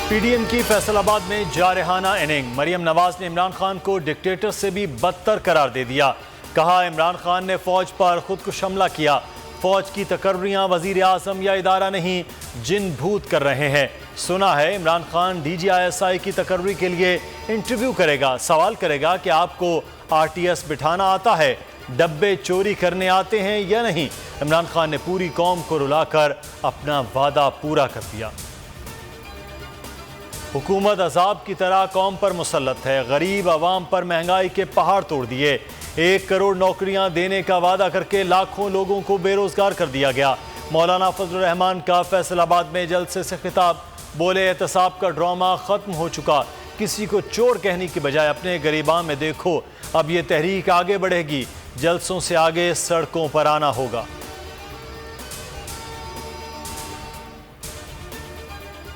P D M کی فیصل آباد میں جارحانہ اننگ، مریم نواز نے عمران خان کو ڈکٹیٹر سے بھی بدتر قرار دے دیا۔ کہا عمران خان نے فوج پر خودکش حملہ کیا، فوج کی تقرریاں وزیر اعظم یا ادارہ نہیں جن بھوت کر رہے ہیں۔ سنا ہے Imran Khan D G I S I کی تقرری کے لیے انٹرویو کرے گا، سوال کرے گا کہ آپ کو آر ٹی ایس بٹھانا آتا ہے، ڈبے چوری کرنے آتے ہیں یا نہیں۔ عمران خان نے پوری قوم کو رلا کر اپنا وعدہ پورا کر دیا۔ حکومت عذاب کی طرح قوم پر مسلط ہے، غریب عوام پر مہنگائی کے پہاڑ توڑ دیے، 1 کروڑ نوکریاں دینے کا وعدہ کر کے لاکھوں لوگوں کو بے روزگار کر دیا گیا۔ مولانا فضل الرحمان کا فیصل آباد میں جلسے سے خطاب، بولے احتساب کا ڈرامہ ختم ہو چکا، کسی کو چور کہنے کی بجائے اپنے گریباں میں دیکھو، اب یہ تحریک آگے بڑھے گی، جلسوں سے آگے سڑکوں پر آنا ہوگا۔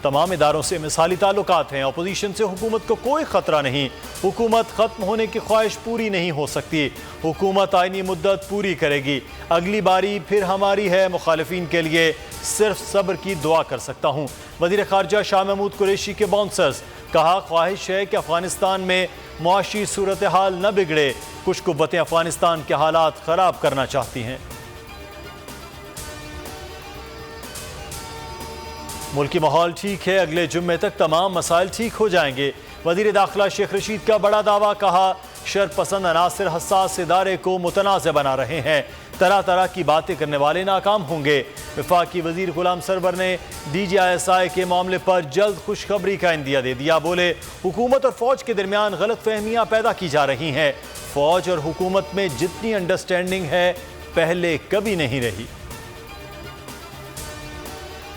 تمام اداروں سے مثالی تعلقات ہیں، اپوزیشن سے حکومت کو کوئی خطرہ نہیں، حکومت ختم ہونے کی خواہش پوری نہیں ہو سکتی، حکومت آئینی مدت پوری کرے گی، اگلی باری پھر ہماری ہے، مخالفین کے لیے صرف صبر کی دعا کر سکتا ہوں۔ وزیر خارجہ شاہ محمود قریشی کے باؤنسرز، کہا خواہش ہے کہ افغانستان میں معاشی صورتحال نہ بگڑے، کچھ قوتیں افغانستان کے حالات خراب کرنا چاہتی ہیں۔ ملکی ماحول ٹھیک ہے، اگلے جمعے تک تمام مسائل ٹھیک ہو جائیں گے۔ وزیر داخلہ شیخ رشید کا بڑا دعویٰ، کہا شر پسند عناصر حساس ادارے کو متنازع بنا رہے ہیں، طرح طرح کی باتیں کرنے والے ناکام ہوں گے۔ وفاقی وزیر غلام سرور نے ڈی جی آئی ایس آئی کے معاملے پر جلد خوشخبری کا عندیہ دے دیا، بولے حکومت اور فوج کے درمیان غلط فہمیاں پیدا کی جا رہی ہیں، فوج اور حکومت میں جتنی انڈرسٹینڈنگ ہے پہلے کبھی نہیں رہی۔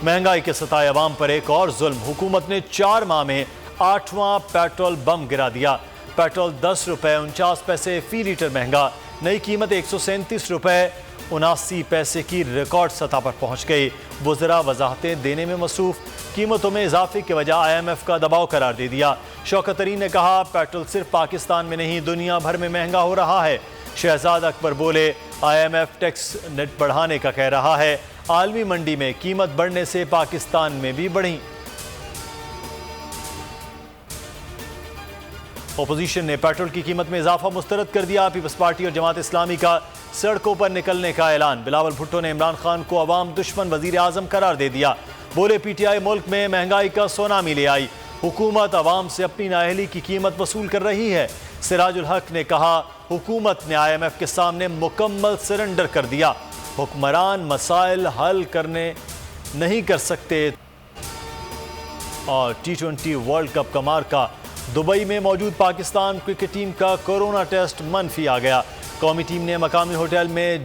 مہنگائی کے ستائے عوام پر ایک اور ظلم، حکومت نے 4 ماہ میں 8واں پیٹرول بم گرا دیا، پیٹرول 10 روپے 49 پیسے فی لیٹر مہنگا، نئی قیمت 137 روپے 79 پیسے کی ریکارڈ سطح پر پہنچ گئی۔ وزراء وضاحتیں دینے میں مصروف، قیمتوں میں اضافے کی وجہ آئی ایم ایف کا دباؤ قرار دے دیا۔ شوکت ترین نے کہا پیٹرول صرف پاکستان میں نہیں دنیا بھر میں مہنگا ہو رہا ہے۔ شہزاد اکبر بولے I M F tax net بڑھانے کا کہہ رہا ہے، عالمی منڈی میں قیمت بڑھنے سے پاکستان میں بھی بڑھی۔ اپوزیشن نے پیٹرول کی قیمت میں اضافہ مسترد کر دیا، پیپلز پارٹی اور جماعت اسلامی کا سڑکوں پر نکلنے کا اعلان۔ بلاول بھٹو نے عمران خان کو عوام دشمن وزیر اعظم قرار دے دیا، بولے پی ٹی آئی ملک میں مہنگائی کا سونامی لے آئی، حکومت عوام سے اپنی نااہلی کی قیمت وصول کر رہی ہے۔ سراج الحق نے کہا حکومت نے آئی ایم ایف کے سامنے مکمل سرنڈر کر دیا، حکمران مسائل حل کرنے نہیں کر سکتے۔ اور T20 ورلڈ کپ کا مارکا، دبئی میں موجود پاکستان کرکٹ ٹیم کا کورونا ٹیسٹ منفی آ گیا، قومی ٹیم نے مقامی ہوٹل میں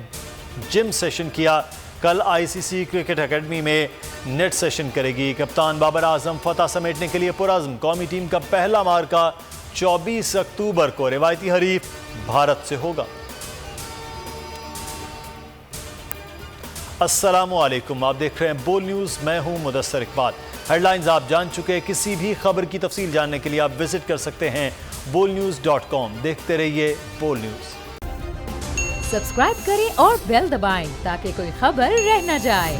جم سیشن کیا، کل آئی سی سی کرکٹ اکیڈمی میں نیٹ سیشن کرے گی۔ کپتان بابر اعظم فتح سمیٹنے کے لیے پرعزم، قومی ٹیم کا پہلا مارکا 24 اکتوبر کو روایتی حریف بھارت سے ہوگا۔ السلام علیکم، آپ دیکھ رہے ہیں بول نیوز، میں ہوں مدثر اقبال۔ ہیڈ لائنز آپ جان چکے، کسی بھی خبر کی تفصیل جاننے کے لیے آپ وزٹ کر سکتے ہیں bolnews.com۔ دیکھتے رہیے بول نیوز۔ سبسکرائب کریں اور بیل دبائیں تاکہ کوئی خبر رہ نہ جائے۔